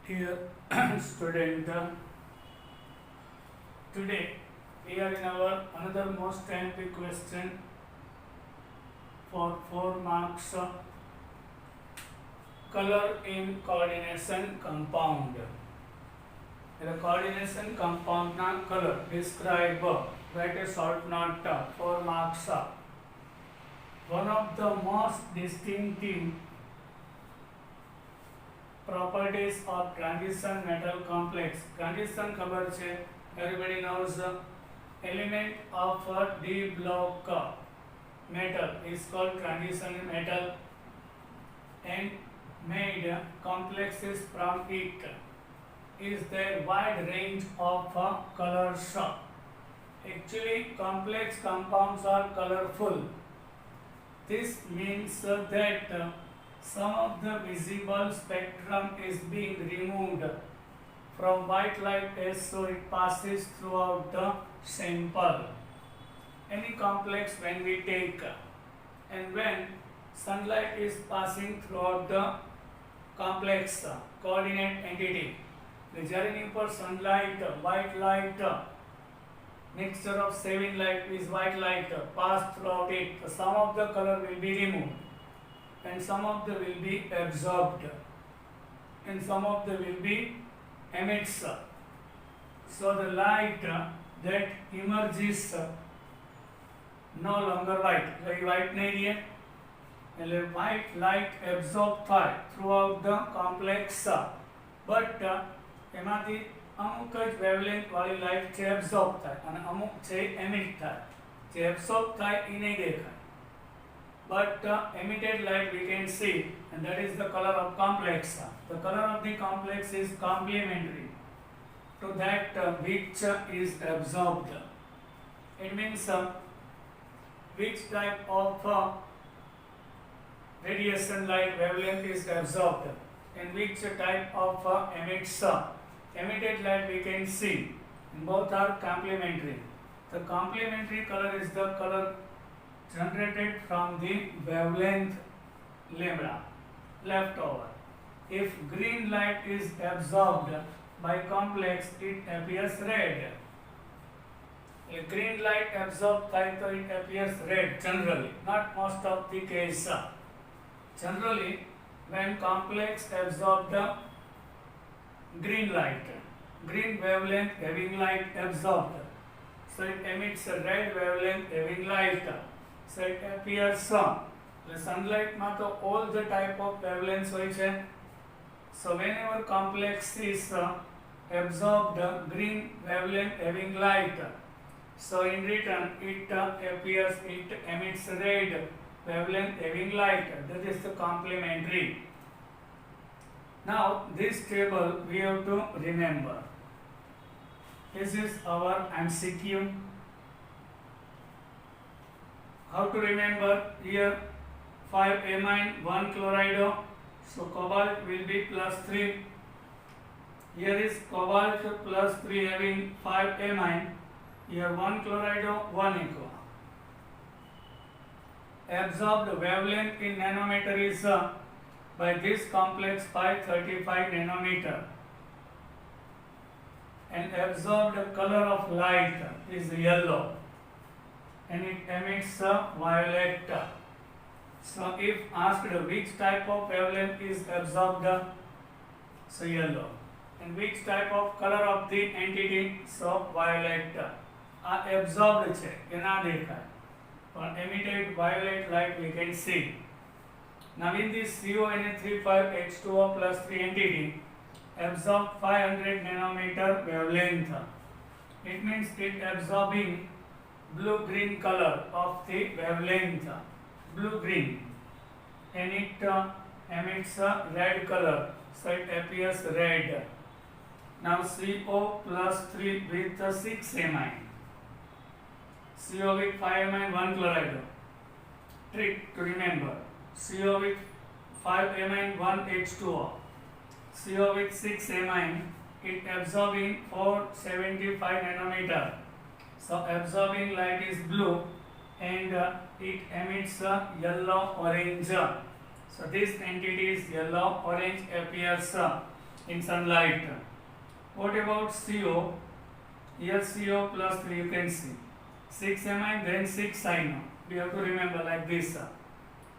Dear student, today we are in our another most timely question for 4 marks. Color in coordination compound. The coordination compound na color describe. Write a short note. 4 marks. One of the most distinctive properties of transition metal complex. Transition खबर छे, everybody knows. Element of a D block metal is called transition metal and made complexes from it. Is there wide range of colors? Actually, complex compounds are colorful. This means that some of the visible spectrum is being removed from white light as so it passes throughout the sample. Any complex when we take and when sunlight is passing throughout the complex coordinate entity, જ્યારે એની ઉપર sunlight, white light, mixture of 7 light is white light pass throughout it, some of the color will be removed and some of them will be absorbed and some of them will be emits. So the light that emerges no longer white, like white नहीं रही એટલે white light absorb થાય throughout the complex, but એમાંથી અમુક જ wavelength વાળી light છે absorb થાય અને અમુક છે એમિટ થાય. જે એબ્સોર્બ થાય એ નહીં દેખાય, but emitted light we can see, and that is the color of complex. The color of the complex is complementary to that which is absorbed. It means which type of radiation light wavelength is absorbed and which type of emits. Emitted light we can see, both are complementary. The complementary color is the color generated from the wavelength lambda left over. If green light is absorbed by complex, it appears red. A green light absorbed by it appears red generally, not most of the case. Generally, when complex absorb the green light, green wavelength having light absorbed, so it emits a red wavelength having light. So it appears the sunlight માં તો all the type of wavelengths હોય છે. So whenever complex is absorbed green wavelength having light, so in return it appears, it emits red wavelength having light. That is the complementary. Now this table we have to remember. This is our MCQ. How to remember? Here 5 amine, 1 chloride, so cobalt will be plus 3. Here is cobalt plus 3 having 5 amine. Here 1 chloride, 1 echo. Absorbed wavelength in nanometer is by this complex 535 nanometer, and absorbed color of light is yellow and it emits violet. So if asked which type of wavelength is absorbed, so yellow, and which type of color of the entity, so violet. આ absorbed છે કે ના દેખાય, પણ emitted violet light we can see. Now in this CONA35H2O plus 3 entity absorb 500 nanometer wavelength. It means it absorbing blue-green color of the wavelength, blue-green, and it emits a red color, so it appears red. Now CO plus 3 with 6 amine, CO with 5 amine, 1 chloride. Trick to remember: CO with 5 amine, 1 H2O. CO with 6 amine, it absorbing 475 nanometer. So absorbing light is blue and it emits yellow orange. So this entity is yellow orange appears in sunlight. What about CO? Here CO plus 3 you can see. 6 Mi then 6 Sin. We have to remember like this.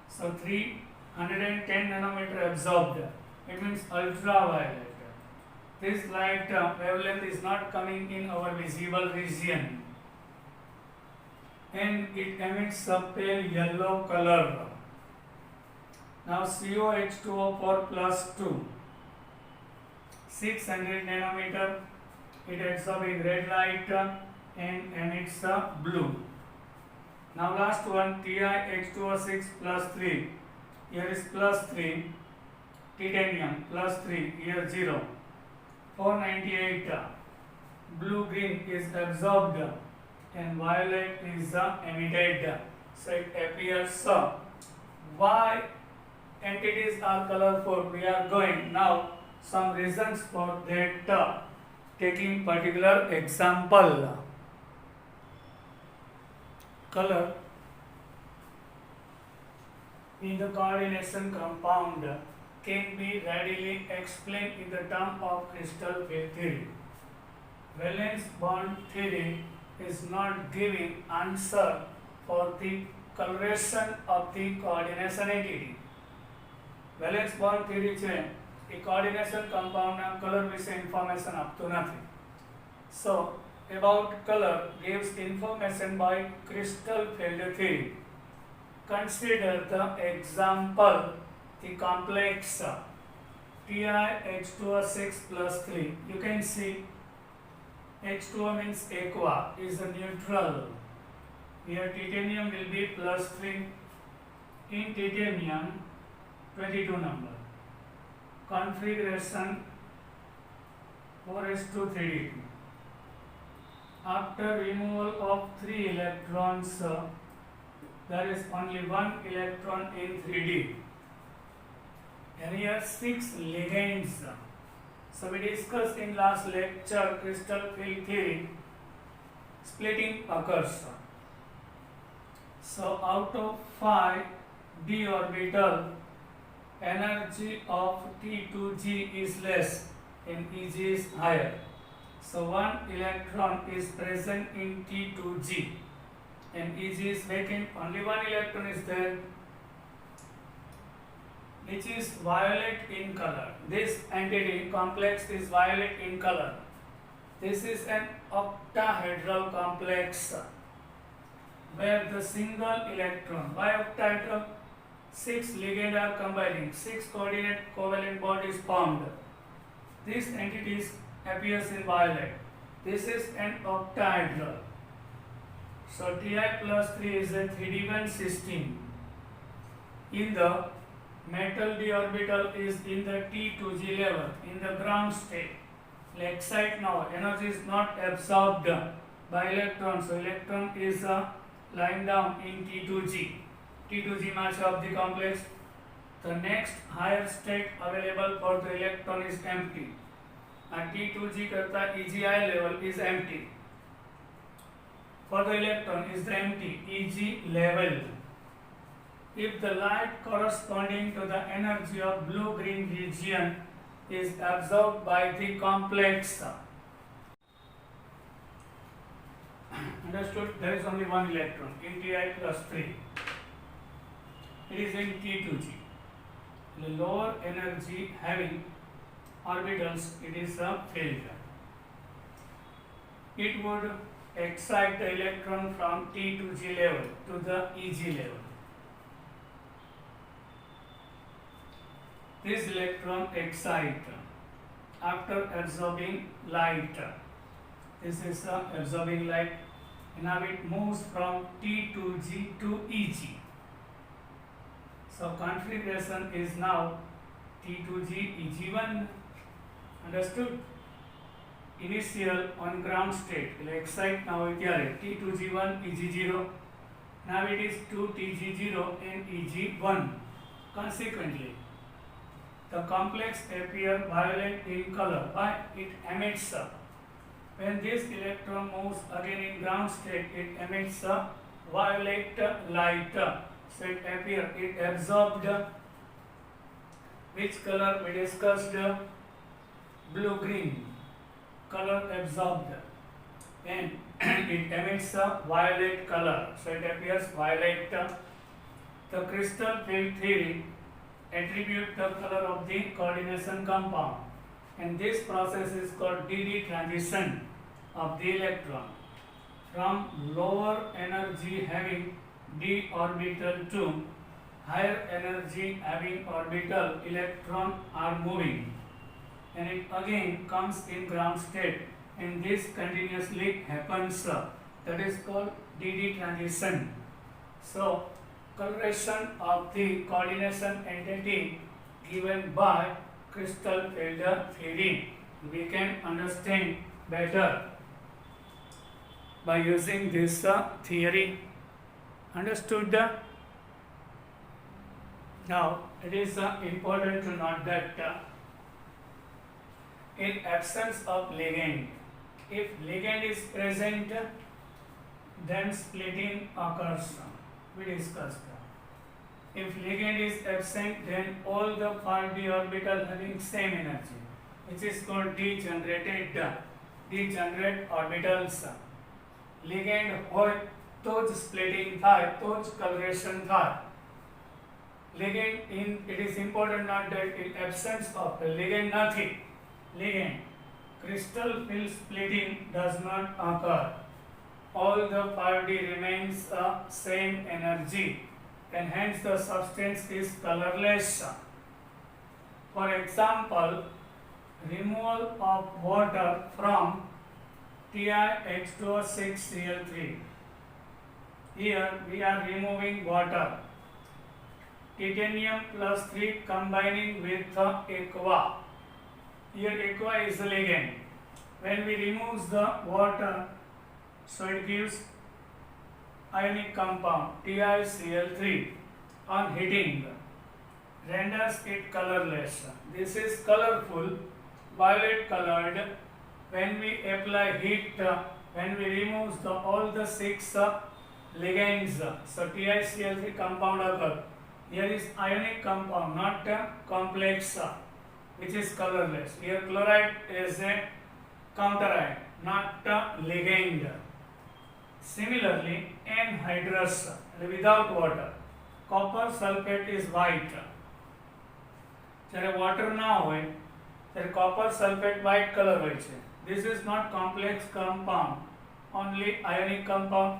So 310 nanometer absorbed. It means ultraviolet. This light wavelength is not coming in our visible region and it emits a pale yellow color. Now COH2O4 plus 2, 600 nanometer, it absorbing red light and emits a blue. Now last one, TiH2O6 plus 3, here is plus 3, titanium plus 3, here 0, 498, blue green is absorbed and violet is emitted. So it appears why entities are colorful. We are going now some reasons for that, taking particular example. Color in the coordination compound can be readily explained in the term of crystal field theory. Valence bond theory is not giving answer for the coloration of the coordination entity. Valence bond theory છે એ coordination compound ના color વિશે information આપતું નથી. So about color gives information by crystal field theory. Consider the example, the complex TiH2O6 plus 3. You can see H2O means aqua is a neutral. Here titanium will be plus 3. In titanium 22 number. Configuration 4s2 3d2. After removal of 3 electrons, there is only 1 electron in 3d. And here 6 ligands. So we discussed in last lecture crystal field theory, splitting occurs. So out of 5 d orbital, energy of T2g is less and Eg is higher. So 1 electron is present in T2g and Eg is vacant. Only 1 electron is there, which is violet in color. This entity complex is violet in color. This is an octahedral complex where the single electron, why octahedral? 6 ligands are combining, 6 coordinate covalent bond is formed. This entity appears in violet. This is an octahedral. So Ti plus 3 is a 3d1 system. In the metal d orbital is in the T2g level, in the ground state. Like site now, energy is not absorbed by electron, so electron is lying down in T2g. T2g mass of the complex. The next higher state available for the electron is empty. And T2g karta EGI level is empty. For the electron is the empty EG level. If the light corresponding to the energy of blue-green region is absorbed by the complex, understood? There is only 1 electron in Ti plus 3. It is in T2g. The lower energy having orbitals, it is a field. It would excite the electron from T2g level to the EG level. This electron excites after absorbing light. This is absorbing light. Now it moves from T2g to EG. So configuration is now T2g EG1. Understood? Initial on ground state. Excite now T2g1 EG0. Now it is 2TG0 and EG1. Consequently, the complex appear violet in color. Why? It emits. When this electron moves again in ground state, it emits a violet light. So it appear, it absorbed which color we discussed? color absorbed and it emits a violet color. So it appears violet. The crystal field theory attribute the color of the coordination compound, and this process is called d-d transition of the electron from lower energy having d orbital to higher energy having orbital. Electron are moving and it again comes in ground state, and this continuously happens. That is called d-d transition. So coloration of the coordination entity given by crystal field theory we can understand better by using this theory. Understood? Now it is important to note that in absence of ligand, if ligand is present, then splitting occurs. We discussed. If ligand is absent, then all the 5d orbital having same energy, which is called degenerate orbitals. Ligand હોય તો જ splitting થાય, તો જ coloration થાય. Ligand it is important not that in absence of ligand નથી. Ligand crystal field splitting does not occur. All the 5d remains same energy, and hence the substance is colorless. For example, removal of water from TiH2O6Cl3. Here we are removing water. Titanium plus 3 combining with aqua. Here aqua is the ligand. When we remove the water, so it gives ionic compound TiCl3 on heating, renders it colorless. This is colorful, violet colored. When we apply heat, when we remove all the 6 ligands, so TiCl3 compound occur. Here is ionic compound, not complex, which is colorless. Here chloride is a counterion, not ligand. Similarly, anhydrous without water, copper sulfate is white. જ્યારે water ના હોય ત્યારે copper sulfate white color હોય છે. This is not complex compound, only ionic compound,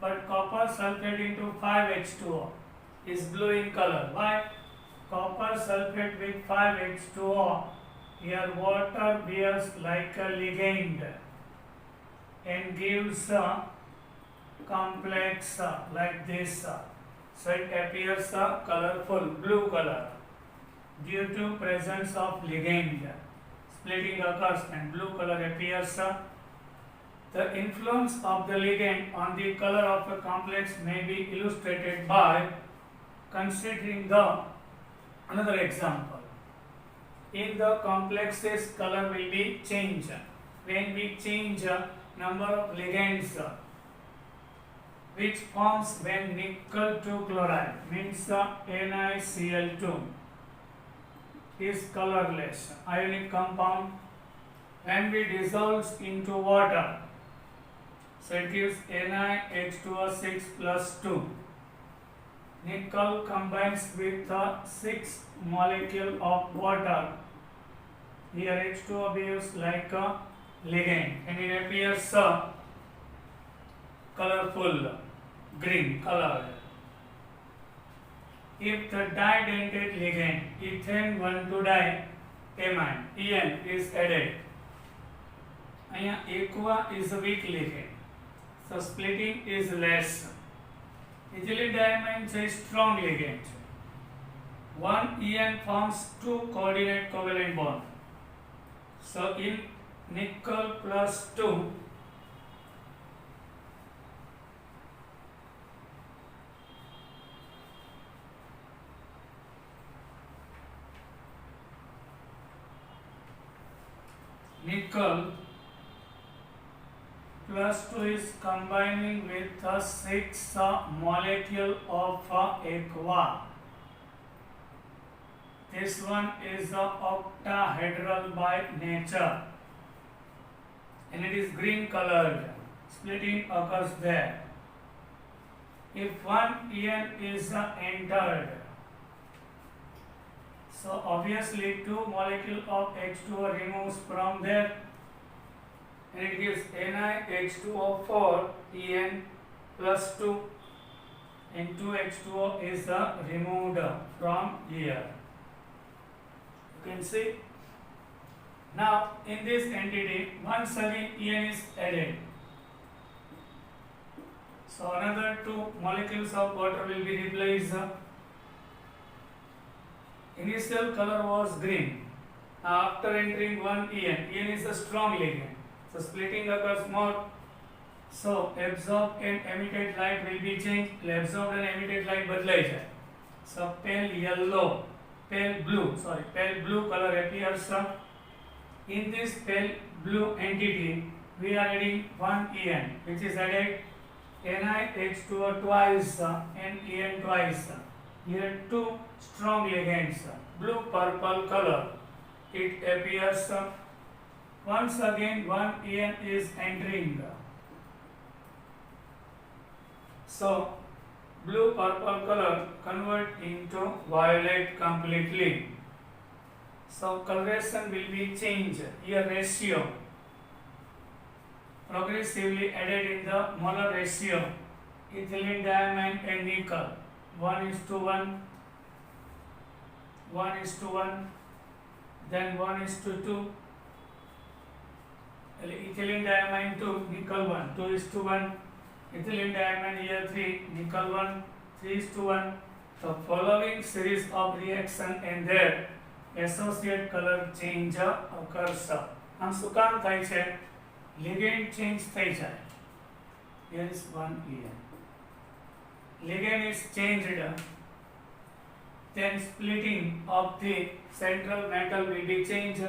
but copper sulfate into 5H2O is blue in color. Why? Copper sulfate with 5H2O, here water behaves like a ligand and gives a complex like this. So it appears colorful, blue color, due to presence of ligand. Splitting occurs and blue color appears. The influence of the ligand on the color of a complex may be illustrated by considering another example. In the complexes, color will be changed when we change number of ligands, which forms when nickel to chloride, means NiCl2 is colorless ionic compound. When we dissolve into water, so it gives NiH2O6 plus 2. Nickel combines with 6 molecule of water. Here H2O behaves like a ligand and it appears colorful, green colored. If the didentate ligand ethane 1,2-diamine EN is added, aqua is a weak ligand, so splitting is less. Ethylene diamine is a strong ligand. One EN forms 2 coordinate covalent bond. So in nickel plus 2, nickel plus 2 is combining with the 6 molecule of aqua. This one is octahedral by nature. and it is green colored. Splitting occurs there. If one ion is entered, so obviously two molecules of H2O removes from there, and it gives NiH2O4 En plus 2, and 2H2O is removed from here. You can see. Now in this entity once again En is added. So another two molecules of water will be replaced. Initial color was green. Now after entering one En is a strong ligand. So splitting occurs more. So absorbed and emitted light will be changed. Absorbed and emitted light बदलाई जाए. So pale blue color appears. In this pale blue entity, we are adding one En, which is added NiH2O twice and En twice. Here two strong ligands, blue purple color. It appears. Once again one En is entering. So blue purple color convert into violet completely. So coloration will be changed. Here ratio progressively added in the molar ratio. Ethylene diamine and nickel 1:1, 1:1, then 1:2. Ethylene diamine 2, nickel 1, 2:1. Ethylene diamine here 3, nickel 1, 3:1. The following series of reaction and their associate color change occurs. આમ શું કામ થાય છે? Ligand change થઈ જાય. Here is one En. Ligand is changed, then splitting of the central metal will be changed.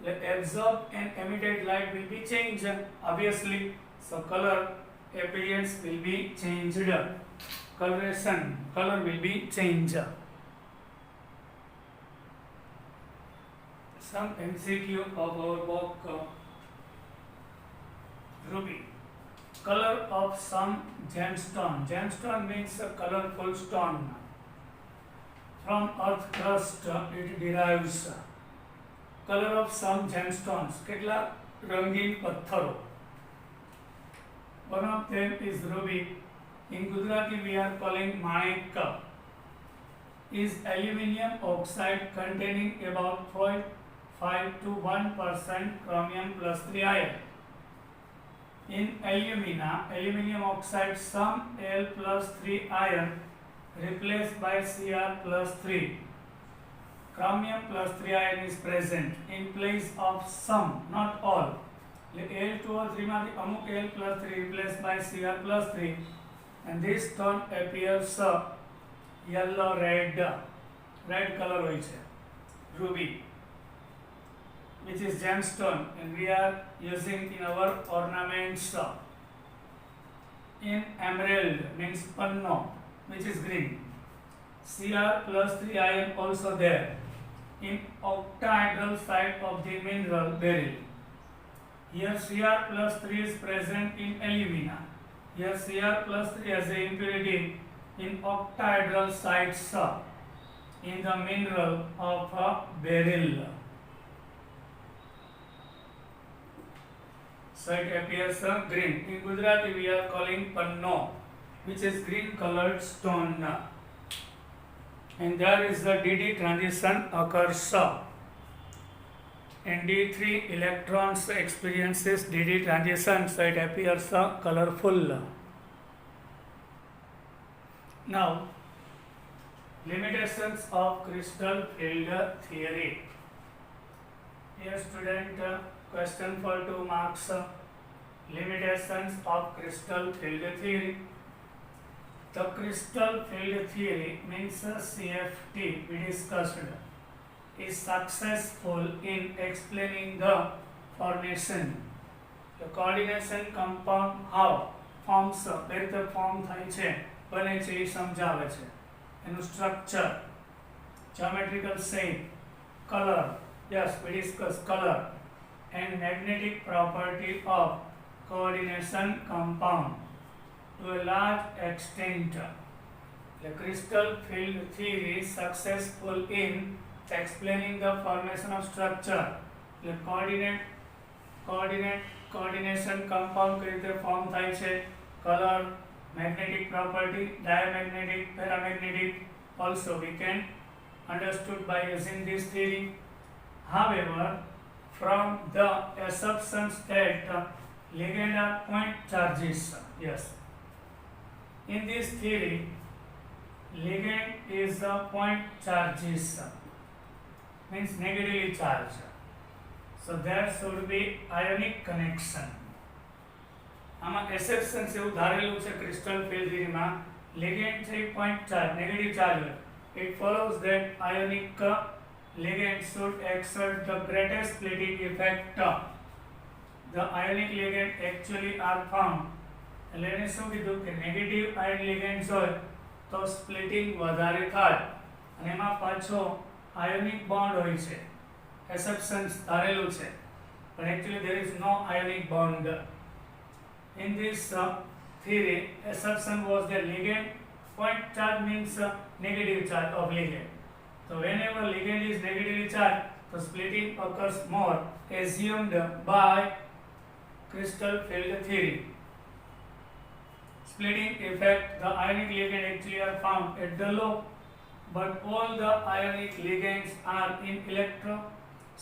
The absorbed and emitted light will be changed, obviously. So color appearance will be changed. Color will be changed. Some MCQ of our book ruby. Color of some gemstone. Gemstone means a colorful stone. From earth crust it derives. Color of some gemstones. કેટલા રંગીન પથ્થરો. One of them is ruby. In Gujarati we are calling manik. Is aluminium oxide containing about 0.5 to 1% chromium plus 3 ion. In aluminium oxide, some Al plus 3 ion replaced by Cr plus 3. Chromium plus 3 ion is present in place of some, not all. Al2O3 માંથી અમુક Al plus 3 replaced by Cr plus 3, and this stone appears yellow red color હોય છે, ruby, which is gemstone, and we are using in our ornaments. In emerald means panno, which is green. Cr plus 3 ion also there. In octahedral site of the mineral beryl. Here Cr plus 3 is present in alumina. Here Cr plus 3 has a impurity in octahedral sites in the mineral of beryl. So it appears green. In Gujarati we are calling panno, which is green colored stone. And there is the DD transition occurs. And D3 electrons experiences DD transition, so it appears colorful. Now, limitations of crystal field theory. Here student, question for 2 marks. Limitations of crystal field theory. The crystal field theory means CFT we discussed is successful in explaining the formation, the coordination compound how forms કઈ રીતે form થાય છે, બને છે એ સમજાવે છે. એનું structure, geometrical shape, color, yes we discuss color, and magnetic property of coordination compound to a large extent. The crystal field theory is successful in explaining the formation of structure. The coordination compound કઈ રીતે form થાય છે, color, magnetic property, diamagnetic, paramagnetic also we can understood by using this theory. However, from the assumptions that ligand are point charges, yes, in this theory ligand is a point charges, means negatively charged, so there should be ionic connection. આમાં એસેપ્શન્સ એવું ધારેલું છે crystal field થિયરીમાં, ligand છે point charge, negative charge. It follows that ionic ligand should exert the greatest splitting effect. The ionic ligand actually are found. એટલે એને શું કીધું કે negative ion ligands હોય તો સ્પ્લિટિંગ વધારે થાય, અને એમાં પાછો આયોનિક બોન્ડ હોય છે. એસેપ્શન્સ ધારેલું છે, but actually there is no ionic bond. In this theory, assumption was that ligand point charge means negative charge of ligand. So whenever ligand is negatively charged, the splitting occurs more, assumed by crystal field theory. Splitting effect, the ionic ligand actually are found at the low, but all the ionic ligands are in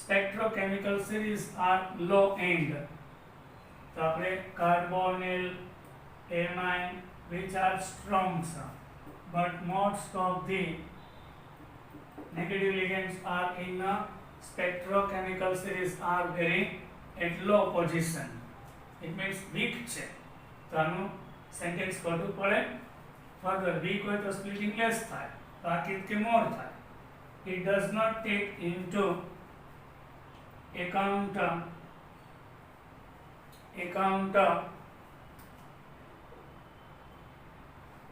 spectrochemical series are low end. તો આપણે carbonyl, amine, which are strong, but most of the negative ligands are in a spectrochemical series are very at low position. It means weak છે, તો આનું sentence ખોટું પડે. Further week હોય તો splitting less થાય, બાકી કે મોર થાય. It does not take into account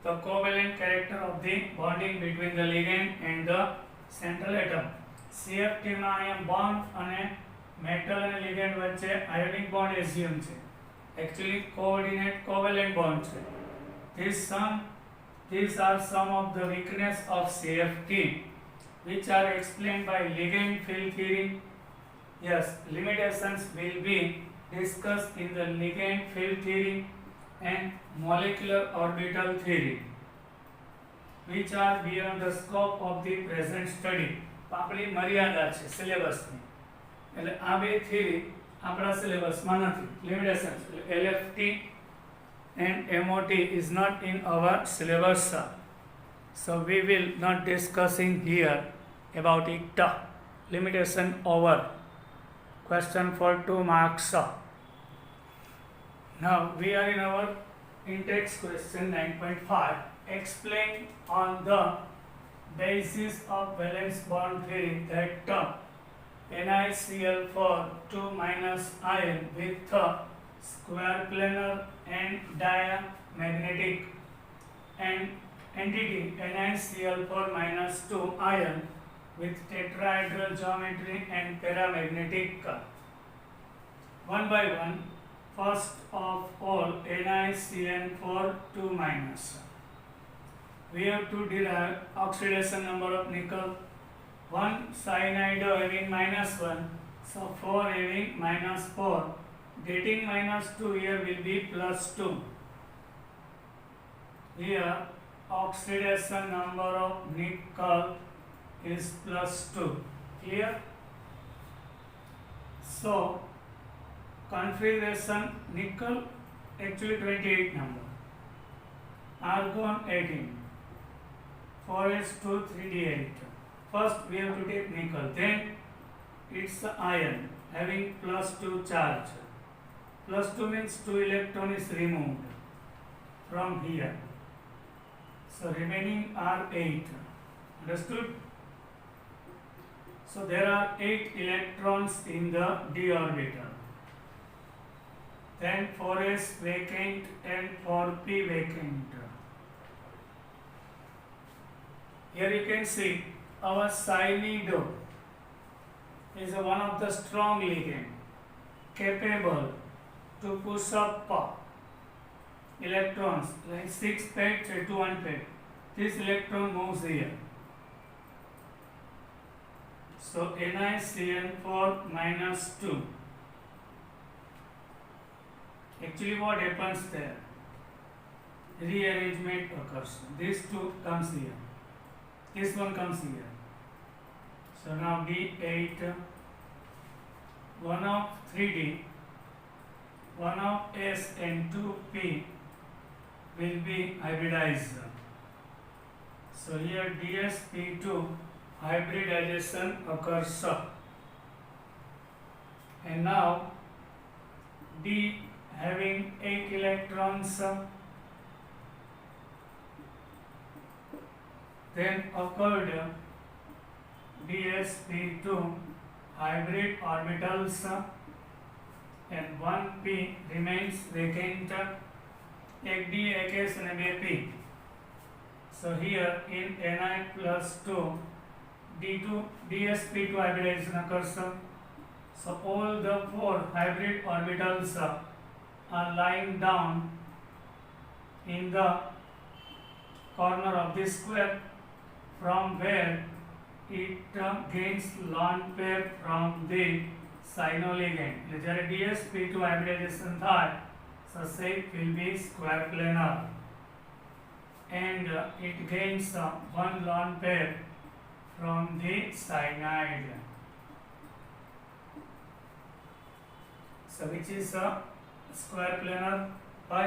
the covalent character of the bonding between the ligand and the central atom. CFT માં અહીંયા bond અને metal અને ligand વચ્ચે ionic bond assume છે, actually covalent bond છે. These are some of the weakness of CFT which are explained by ligand field theory. Yes, limitations will be discussed in the ligand field theory and molecular orbital theory, which are beyond the scope of the present study. આપણી મર્યાદા છે સિલેબસની, એટલે આ બે theory આપણા સિલેબસમાં નથી. Limitations LFT and MOT is not in our syllabus, so we will not discussing here about it. Limitation over. Question for 2 marks. Now we are in our in-text question 9.5. Explain on the basis of valence bond theory that NiCl4 2 minus ion with square planar and diamagnetic and entity NiCl4 minus 2 ion with tetrahedral geometry and paramagnetic. One by one. First of all, NiCN4 2 minus. We have to derive oxidation number of nickel. 1 cyanide having -1, so 4 having -4. Getting -2 here will be +2. Here oxidation number of nickel is +2. Clear? So configuration nickel actually 28 number, argon 18, 4s2 3d8. First we have to take nickel, then it's the iron having +2 charge. +2 means 2 electron is removed from here, so remaining are 8. Understood? So there are 8 electrons in the d orbital. Then 4s vacant and 4p vacant. Here you can see our cyanide is one of the strong ligand. capable to push up electrons like 6 paired to 1 pair. This electron moves here. So NiCl4 minus 2. Actually what happens there? Rearrangement occurs. This 2 comes here. This one comes here. So now D8, 1 of 3D, 1 of S and 2P will be hybridized. So here DsP2 hybridization occurs. And now D having 8 electrons, then occurred DsP2 hybrid orbitals and 1p remains vacant. एक D, एक S and a P. So here in Ni plus 2 D2 DsP2 hybridization occurs. So all the 4 hybrid orbitals are lying down in the corner of this square, from where it gains lone pair from the cyanoligand. જ્યારે DsP2 hybridization થાય, so shape will be square planar, and it gains one lone pair from the cyanide. So which is square planar by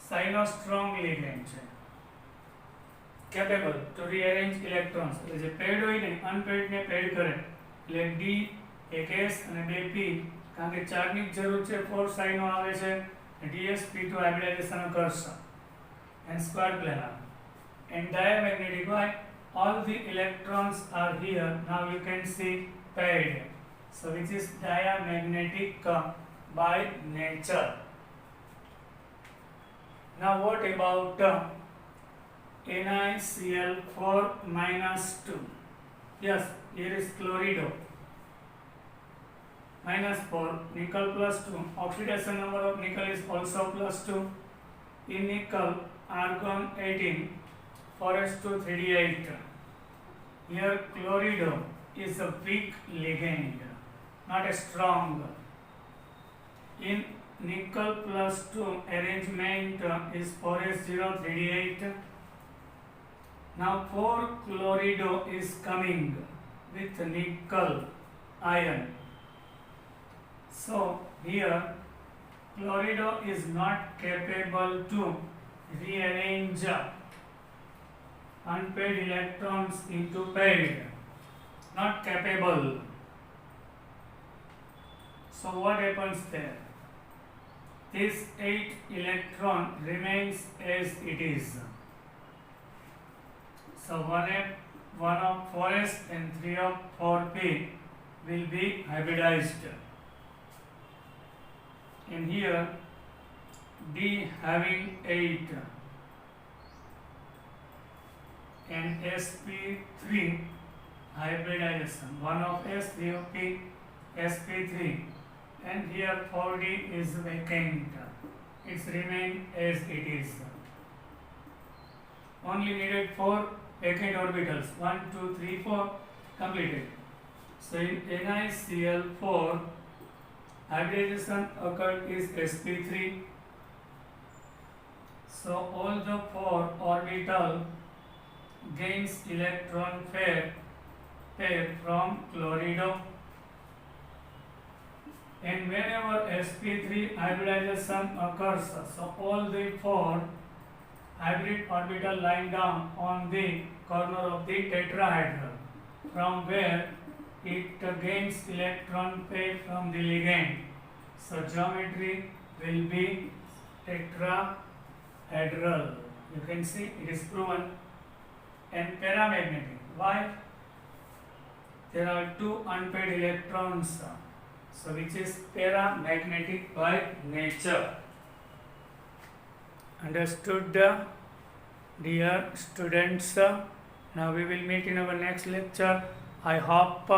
cyanostrong ligand છે. Capable to rearrange electrons. એટલે જે pad હોય ને unpaid ને pad કરે, એટલે D એક S અને 2P, કારણ કે ચાર્જની જરૂર છે, 4 સાઇનો આવે છે, DsP2 hybridization occurs and square planar and diamagnetic. Why? All the electrons are here. Now you can see paired. So which is diamagnetic by nature. Now what about NiCl4 minus 2? Yes, here is chlorido. Minus 4, nickel plus 2. Oxidation number of nickel is also plus 2. In nickel, argon 18, 4s2 3d8. Here chlorido is a weak ligand, not a strong. In nickel plus 2 arrangement is 4s0 3d8. Now 4 chlorido is coming with nickel ion. So here chlorido is not capable to rearrange unpaired electrons into paired. Not capable. So what happens there? This 8 electron remains as it is. So 1 of 4s and 3 of 4p will be hybridized. And here D having 8 and sp3 hybridization, 1 of S, 3 of P, sp3, and here 4D is vacant. It's remain as it is. Only needed 4 vacant orbitals, 1, 2, 3, 4, completed. So in NiCl4 hybridization occurred is sp3. So all the 4 orbital gains electron pair from chlorido, and whenever sp3 hybridization occurs, so all the 4 hybrid orbital lying down on the corner of the tetrahedral, from where it gains electron pair from the ligand. So geometry will be tetrahedral. You can see it is proven. And paramagnetic. Why? There are 2 unpaired electrons, so which is paramagnetic by nature. Understood, dear students? Now we will meet in our next lecture. I hope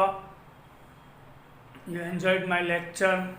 you enjoyed my lecture.